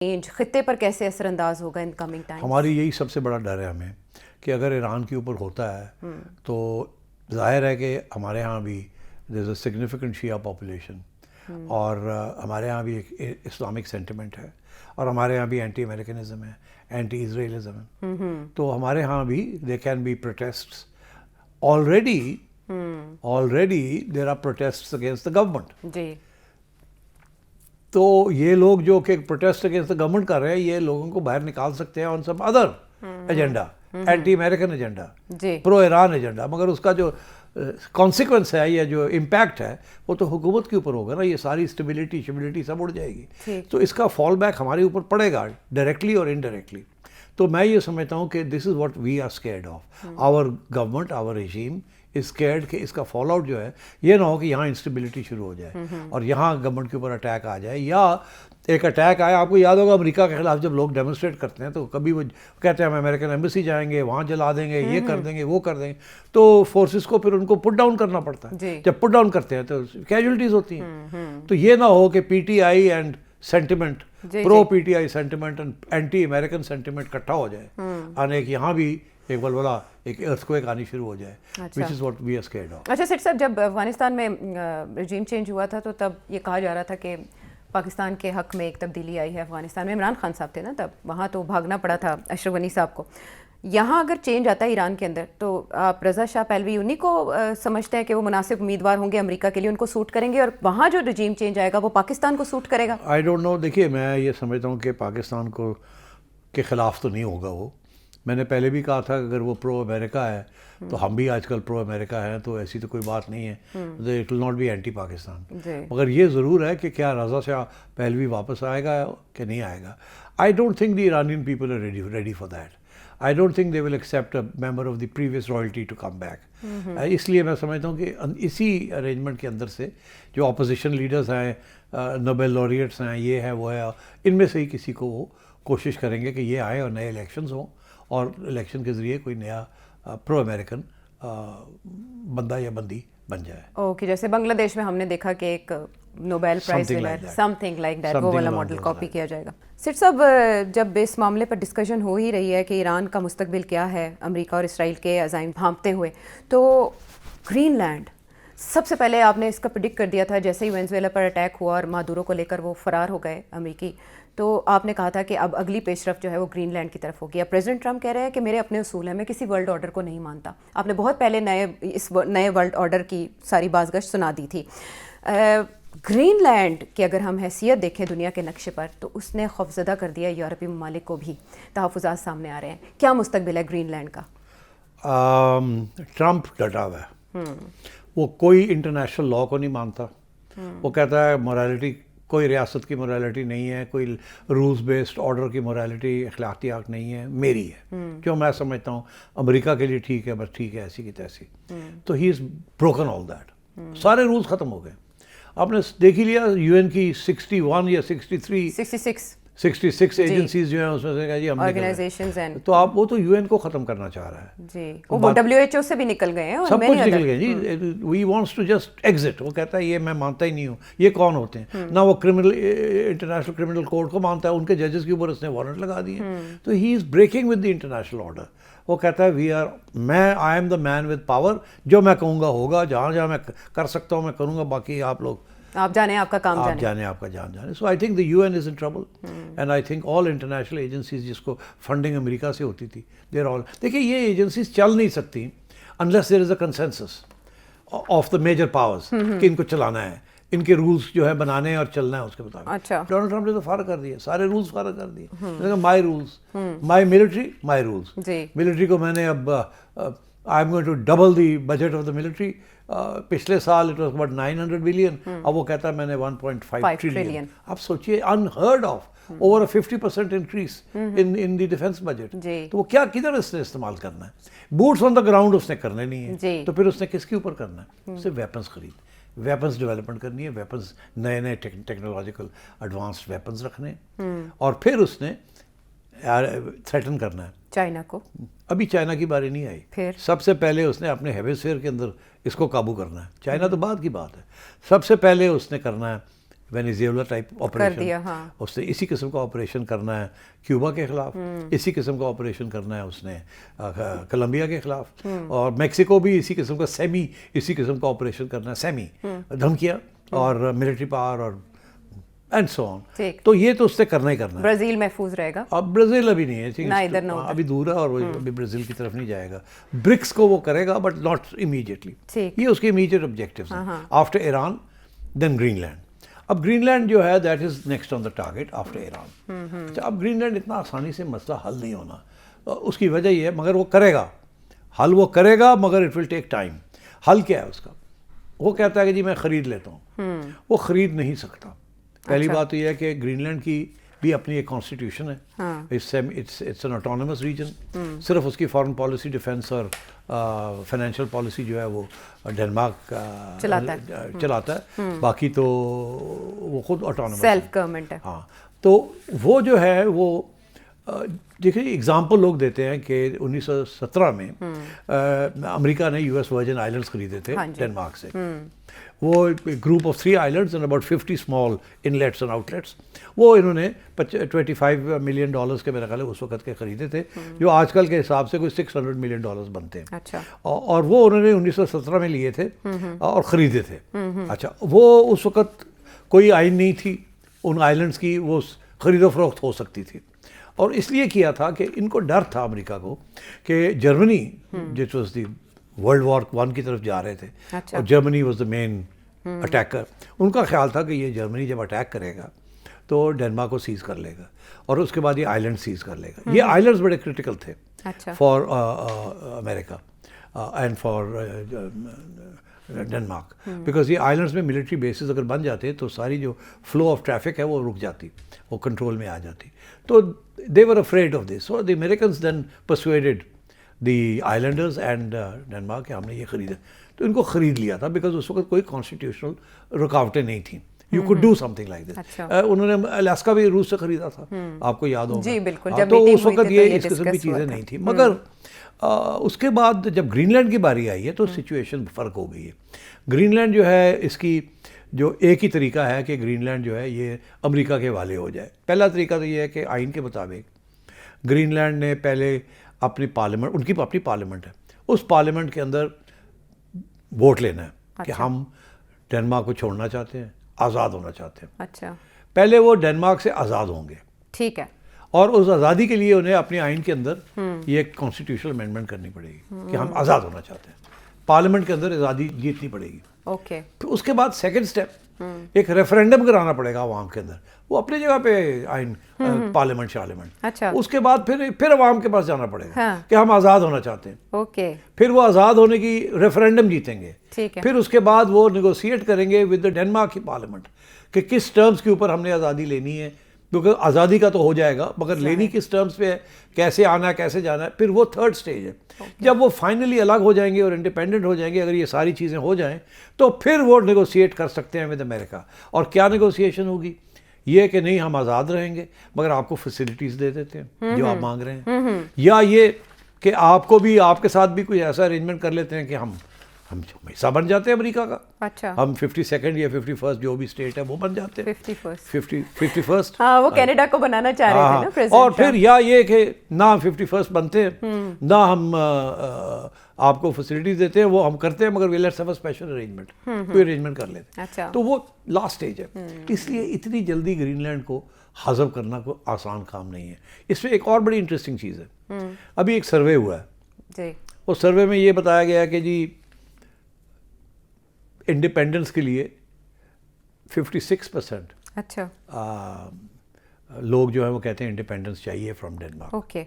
خطے پر کیسے اثر انداز ہوگا ان کمنگ ٹائم؟ ہماری یہی سب سے بڑا ڈر ہے ہمیں کہ اگر ایران کے اوپر ہوتا ہے تو ظاہر ہے کہ ہمارے ہاں بھی دیر is a significant Shia population اور ہمارے ہاں بھی ایک اسلامک سینٹیمنٹ ہے اور ہمارے ہاں بھی اینٹی امریکنزم ہے، اینٹی اسرائیلزم ہے، تو ہمارے ہاں بھی they can be protests already there are protests against the government. جی تو یہ لوگ جو کہ پروٹیسٹ اگینسٹ دا گورنمنٹ کر رہے ہیں، یہ لوگوں کو باہر نکال سکتے ہیں on some other agenda, anti American agenda, pro Iran agenda, مگر اس کا جو کانسیکوینس ہے یا جو امپیکٹ ہے وہ تو حکومت کے اوپر ہوگا نا، یہ ساری اسٹیبلٹی سب اڑ جائے گی، تو اس کا فال بیک ہمارے اوپر پڑے گا ڈائریکٹلی اور انڈائریکٹلی. تو میں یہ سمجھتا ہوں کہ this is what we are scared of, our government our regime scared کہ اس کا فال آؤٹ جو ہے یہ نہ ہو کہ یہاں انسٹیبلٹی شروع ہو جائے اور یہاں گورنمنٹ کے اوپر اٹیک آ جائے، یا ایک اٹیک آیا. آپ کو یاد ہوگا امریکہ کے خلاف جب لوگ ڈیمونسٹریٹ کرتے ہیں تو کبھی وہ کہتے ہیں ہم امریکن ایمبیسی جائیں گے، وہاں جلا دیں گے، یہ کر دیں گے، وہ کر دیں گے، تو فورسز کو پھر ان کو پٹ ڈاؤن کرنا پڑتا ہے. جب پٹ ڈاؤن کرتے ہیں تو کیجولٹیز ہوتی ہیں. تو یہ نہ ہو کہ P T I and sentiment, pro P T I sentiment and anti American sentiment اکٹھا ہو جائے اور ایک یہاں بھی ایک بلبلا، ایک ارتھکویک آنی شروع ہو جائے، which is what we are scared of. اچھا سیٹ صاحب، جب افغانستان میں رجیم چینج ہوا تھا تو تب یہ کہا جا رہا تھا کہ پاکستان کے حق میں ایک تبدیلی آئی ہے افغانستان میں. عمران خان صاحب تھے نا تب، وہاں تو بھاگنا پڑا تھا اشرف غنی صاحب کو. یہاں اگر چینج آتا ہے ایران کے اندر تو آپ رضا شاہ پہلوی انہی کو سمجھتے ہیں کہ وہ مناسب امیدوار ہوں گے امریکہ کے لیے، ان کو سوٹ کریں گے، اور وہاں جو رجیم چینج آئے گا وہ پاکستان کو سوٹ کرے گا؟ I don't know. دیکھیے میں یہ سمجھتا ہوں کہ پاکستان کو کے خلاف تو نہیں ہوگا. وہ میں نے پہلے بھی کہا تھا کہ اگر وہ پرو امریکہ ہے تو ہم بھی آج کل پرو امریکہ ہیں، تو ایسی تو کوئی بات نہیں ہے. It will not be anti Pakistan. مگر یہ ضرور ہے کہ کیا رضا شاہ پہلوی واپس آئے گا کہ نہیں آئے گا. I don't think the Iranian people are ready for that. I don't think they will accept a member of the previous royalty to come back. اس لیے میں سمجھتا ہوں کہ اسی ارینجمنٹ کے اندر سے جو اپوزیشن لیڈرز ہیں، نوبل laureates ہیں، یہ ہے وہ ہے، ان میں سے ہی کسی کو وہ کوشش کریں گے کہ یہ آئے اور نئے الیکشنز ہوں اور الیکشن کے ذریعے کوئی نیا پرو امریکن بندہ یا بندی بن جائے. اوکے، جیسے بنگلہ دیش میں ہم نے دیکھا کہ ایک Nobel prize winner, some thing like that, وہ والا ماڈل کاپی کیا جائے گا. سر صاحب، جب اس معاملے پر ڈسکشن ہو ہی رہی ہے کہ ایران کا مستقبل کیا ہے امریکہ اور اسرائیل کے عزائم بھانپتے ہوئے، تو گرین لینڈ سب سے پہلے آپ نے اس کا پریڈکٹ کر دیا تھا جیسے ہی وینزویلا پر اٹیک ہوا اور مادورو کو لے کر وہ فرار ہو گئے امریکی، تو آپ نے کہا تھا کہ اب اگلی پیش رفت جو ہے وہ گرین لینڈ کی طرف ہوگی. اب پریزیڈنٹ ٹرمپ کہہ رہے ہیں کہ میرے اپنے اصول ہیں، میں کسی ورلڈ آرڈر کو نہیں مانتا. آپ نے بہت پہلے اس نئے ورلڈ آرڈر کی ساری بازگشت سنا دی تھی. گرین لینڈ کی اگر ہم حیثیت دیکھیں دنیا کے نقشے پر تو اس نے خوفزدہ کر دیا یورپی ممالک کو بھی. تحفظات سامنے آ رہے ہیں. کیا مستقبل ہے گرین لینڈ کا؟ ٹرمپ ڈٹا ہوا ہے، وہ کوئی انٹرنیشنل لا کو نہیں مانتا. وہ کہتا ہے موریلٹی، کوئی ریاست کی موریلٹی نہیں ہے، کوئی رولز بیسڈ آرڈر کی موریلٹی، اخلاقیات نہیں ہے، میری ہے جو میں سمجھتا ہوں امریکہ کے لیے ٹھیک ہے، بس ٹھیک ہے ایسی کی تیسی. تو he is broken all that. سارے رولز ختم ہو گئے. آپ نے دیکھ ہی لیا یو این کی 61 یا 66 ایجنسیز جو ہیں اس میں سے کہا جی ہم آرگنائزیشنز ہیں، تو آپ وہ تو یو این کو ختم کرنا چاہ رہا ہے. جی وہ WHO سے بھی نکل گئے ہیں، سب کچھ نکل گئے جی. وی وانٹس ٹو جسٹ ایگزٹ. وہ کہتا ہے یہ میں مانتا ہی نہیں ہوں. یہ کون ہوتے ہیں؟ نہ وہ انٹرنیشنل کرمنل کورٹ کو مانتا ہے، ان کے ججز کے اوپر اس نے وارنٹ لگا دیے. تو he is breaking with the international order. وہ کہتا ہے I am the man with power, جو میں کہوں گا ہوگا، جہاں جہاں میں کر سکتا ہوں میں کروں گا، باقی آپ لوگ آپ جانے، آپ کا کام آپ جانے، آپ کا جان جانے. So I think the U N is in trouble and I think all international agencies جس کو فنڈنگ امریکہ سے ہوتی تھی، دیر آل. دیکھیے یہ ایجنسیز چل نہیں سکتی unless there is a consensus of the major powers کہ ان کو چلانا ہے، ان کے رولس جو ہے بنانے اور چلنا ہے اس کے مطابق. اچھا، ڈونلڈ ٹرمپ نے تو فارغ کر دیا، سارے رولس فارغ کر دیے. My rules, my military, my rules. Military کو میں نے اب I am going to double the budget of the military. پچھلے سال اٹ واز اباؤٹ 900 بلین، اب وہ کہتا ہے میں نے 1.5 ٹریلین. آپ سوچیے unheard of, over 50% increase in the defence budget. تو وہ کیا کدھر اس نے استعمال کرنا ہے؟ بوٹس آن دا گراؤنڈ اس نے کرنے نہیں ہے، تو پھر اس نے کس کے اوپر کرنا ہے؟ اسے ویپنس ویپنس ڈیولپمنٹ کرنی ہے، ویپنس نئے ٹیکنالوجیکل ایڈوانسڈ ویپنس رکھنے، اور پھر اس نے تھریٹن کرنا ہے چائنا کو. ابھی چائنا کی باری نہیں آئی. پھر سب سے پہلے اس نے اپنے ہیمیسفیئر کے اندر اس کو قابو کرنا ہے. چائنا تو بعد کی بات ہے. سب سے پہلے اس نے کرنا ہے وینیزویلا ٹائپ آپریشن، اس نے اسی قسم کا آپریشن کرنا ہے کیوبا کے خلاف، اسی قسم کا آپریشن کرنا ہے اس نے کولمبیا کے خلاف، اور میکسیکو بھی اسی قسم کا اسی قسم کا آپریشن کرنا ہے، سیمی دھمکیاں اور ملٹری پاور اور اینڈ سو آن. تو یہ تو اس نے کرنا ہی کرنا ہے. برازیل محفوظ رہے گا. اب برازیل ابھی نہیں ہے، ابھی دور ہے اور وہ ابھی برازیل کی طرف نہیں جائے گا. برکس کو وہ کرے گا بٹ ناٹ امیڈیٹلی. یہ اس کے امیڈیٹ آبجیکٹیوز ہیں. آفٹر ایران دین گرین لینڈ. اب گرین لینڈ جو ہے that is next on the target after Iran. اب گرین لینڈ اتنا آسانی سے مسئلہ حل نہیں ہونا. اس کی وجہ یہ ہے، مگر وہ کرے گا حل، وہ کرے گا مگر اٹ ول ٹیک ٹائم. حل کیا ہے اس کا؟ وہ کہتا ہے کہ جی میں خرید لیتا ہوں. وہ خرید نہیں سکتا. پہلی بات تو یہ ہے کہ گرین لینڈ کی بھی اپنی ایک کانسٹیٹیوشن ہے. It's an autonomous region. صرف اس کی فارن پالیسی، ڈیفینس اور فائنینشیل پالیسی جو ہے وہ ڈنمارک چلاتا ہے. باقی تو وہ خود آٹونومس سیلف گورنمنٹ ہے. ہاں، تو وہ جو ہے وہ دیکھیے ایگزامپل لوگ دیتے ہیں کہ 1917 میں امریکہ نے US ورجن آئلینڈس خریدے تھے ڈنمارک سے. وہ group of 3 islands and about 50 small inlets and outlets. وہ انہوں نے $25 ملین کے میرا خیال ہے اس وقت کے خریدے تھے، جو آج کل کے حساب سے کوئی $600 ملین بنتے ہیں. اور وہ انہوں نے 1917 میں لیے تھے اور خریدے تھے. اچھا، وہ اس وقت کوئی آئین نہیں تھی ان آئلینڈس کی، وہ خرید و فروخت ہو سکتی تھی. اور اس لیے کیا تھا کہ ان کو ڈر تھا امریکہ کو کہ جرمنی جس واز دی ورلڈ وار 1 کی طرف جا رہے تھے اور Germany was the main attacker. ان کا خیال تھا کہ یہ جرمنی جب اٹیک کرے گا تو ڈنمارک کو سیز کر لے گا اور اس کے بعد یہ آئلینڈ سیز کر لے گا. یہ آئلینڈز بڑے کرٹیکل تھے for America and for Denmark, because یہ آئلینڈز میں ملٹری بیسز اگر بن جاتے تو ساری جو فلو آف ٹریفک ہے وہ رک جاتی، وہ کنٹرول میں آ جاتی. تو they were afraid of this. So the Americans then persuaded the islanders and Denmark کہ ہم نے یہ خریدا. تو ان کو خرید لیا تھا بیکاز اس وقت کوئی کانسٹیٹیوشنل رکاوٹیں نہیں تھیں. You could do something like this. انہوں نے الاسکا بھی روس سے خریدا تھا، آپ کو یاد ہوگا. جی بالکل. تو اس وقت یہ اس قسم کی چیزیں نہیں تھیں. مگر اس کے بعد جب گرین لینڈ کی باری آئی ہے تو سچویشن فرق ہو گئی ہے. گرین لینڈ جو ہے اس کی جو ایک ہی طریقہ ہے کہ گرین لینڈ جو ہے یہ امریکہ کے حوالے ہو جائے. پہلا طریقہ تو یہ ہے کہ آئین کے مطابق گرین لینڈ نے پہلے اپنی پارلیمنٹ، ان کی اپنی پارلیمنٹ ہے، اس پارلیمنٹ کے اندر ووٹ لینا ہے کہ ہم ڈنمارک کو چھوڑنا چاہتے ہیں، آزاد ہونا چاہتے ہیں. اچھا، پہلے وہ ڈنمارک سے آزاد ہوں گے. ٹھیک ہے. اور اس آزادی کے لیے انہیں اپنے آئین کے اندر یہ کانسٹیٹیوشنل امینڈمنٹ کرنی پڑے گی کہ ہم آزاد ہونا چاہتے ہیں. پارلیمنٹ کے اندر آزادی جیتنی پڑے گی. اوکے. پھر اس کے بعد سیکنڈ اسٹیپ ایک ریفرینڈم کرانا پڑے گا عوام کے اندر. وہ اپنی جگہ پہ آئین پارلیمنٹ شارلیمنٹ. اچھا. اس کے بعد پھر عوام کے پاس جانا پڑے گا کہ ہم آزاد ہونا چاہتے ہیں. اوکے. پھر وہ آزاد ہونے کی ریفرینڈم جیتیں گے. ٹھیک ہے. پھر اس کے بعد وہ نیگوشیٹ کریں گے ود دا ڈنمارک کی پارلیمنٹ کہ کس ٹرمز کے اوپر ہم نے آزادی لینی ہے. کیونکہ آزادی کا تو ہو جائے گا مگر لینی کس ٹرمز پہ ہے، کیسے آنا ہے، کیسے جانا ہے. پھر وہ تھرڈ سٹیج ہے. جب وہ فائنلی الگ ہو جائیں گے اور انڈیپینڈنٹ ہو جائیں گے، اگر یہ ساری چیزیں ہو جائیں تو پھر وہ نیگوشیٹ کر سکتے ہیں ود امریکہ. اور کیا نیگوشیشن ہوگی؟ یہ کہ نہیں ہم آزاد رہیں گے مگر آپ کو فیسلٹیز دے دیتے ہیں جو آپ مانگ رہے ہیں، یا یہ کہ آپ کو بھی، آپ کے ساتھ بھی کوئی ایسا ارینجمنٹ کر لیتے ہیں کہ ہم حصہ بن جاتے ہیں امریکہ کا. اچھا. ہم 52nd یا 51st جو بھی اسٹیٹ ہے وہ بن جاتے ہیں. 51st ہاں، وہ کینیڈا کو بنانا چاہ رہے تھے نا پریزیڈنٹ. اور پھر یا یہ کہ نہ 51st بنتے ہیں نہ ہم آپ کو فیسلٹیز دیتے ہیں، وہ ہم کرتے ہیں مگر we let's have a special arrangement, کوئی ارینجمنٹ کر لیتے ہیں. تو وہ لاسٹ اسٹیج ہے. اس لیے اتنی جلدی گرین لینڈ کو حذف کرنا کوئی آسان کام نہیں ہے. اس میں ایک اور بڑی انٹرسٹنگ چیز ہے. ابھی ایک سروے ہوا ہے، اس سروے میں یہ بتایا گیا ہے کہ جی انڈیپینڈنس کے لیے 56% اچھا لوگ جو ہیں وہ کہتے ہیں انڈیپینڈنس چاہیے فرام ڈنمارک. اوکے.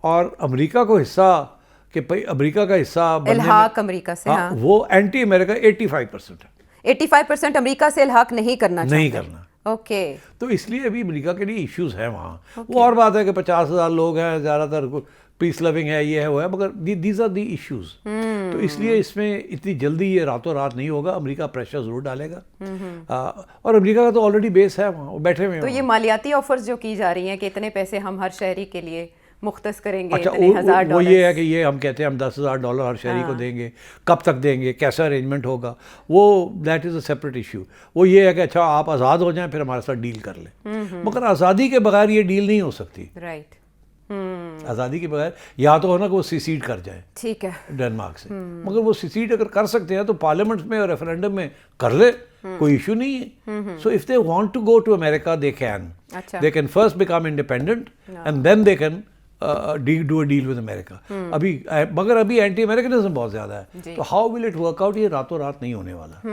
اور امریکہ کو حصہ کہ امریکہ کا حصہ الحاق امریکہ سے، وہ اینٹی امریکہ 85% ہے. 85% امریکہ سے الحاق نہیں کرنا. اوکے. تو اس لیے ابھی امریکہ کے لیے ایشوز ہیں وہاں. وہ اور بات ہے کہ 50,000 لوگ ہیں، زیادہ تر پیس لونگ ہے، یہ ہے وہ ہے، مگر دیز آر دی ایشوز. تو اس لیے اس میں اتنی جلدی یہ راتوں رات نہیں ہوگا. امریکہ پریشر ضرور ڈالے گا اور امریکہ کا تو آلریڈی بیس ہے وہاں، وہ بیٹھے ہوئے ہیں. تو یہ مالیاتی آفرز جو کی جا رہی ہیں کہ اتنے پیسے ہم ہر شہری کے لیے مختص کریں گے اچھا اتنے ہزار وہ یہ ہے ڈالر. کہ یہ ہم کہتے ہیں ہم $10,000 ہر شہری کو دیں گے, کب تک دیں گے, کیسا ارینجمنٹ ہوگا, وہ that is a separate issue. وہ یہ ہے کہ اچھا آپ آزاد ہو جائیں پھر ہمارے ساتھ ڈیل کر لیں, مگر آزادی کے بغیر یہ ڈیل نہیں ہو سکتی. رائٹ. آزادی کے بغیر یا تو ہونا کہ وہ سیسیڈ کر جائیں ٹھیک ہے ڈنمارک سے, مگر وہ سیسیڈ اگر کر سکتے ہیں تو پارلیمنٹ میں اور ریفرینڈم میں کر لے, کوئی ایشو نہیں ہے. So if they want to go to America they can, they can first become independent and then they can do a deal with America. ابھی مگر ابھی اینٹی امیریکنزم بہت زیادہ ہے, تو how will it work out, یہ راتوں رات نہیں ہونے والا.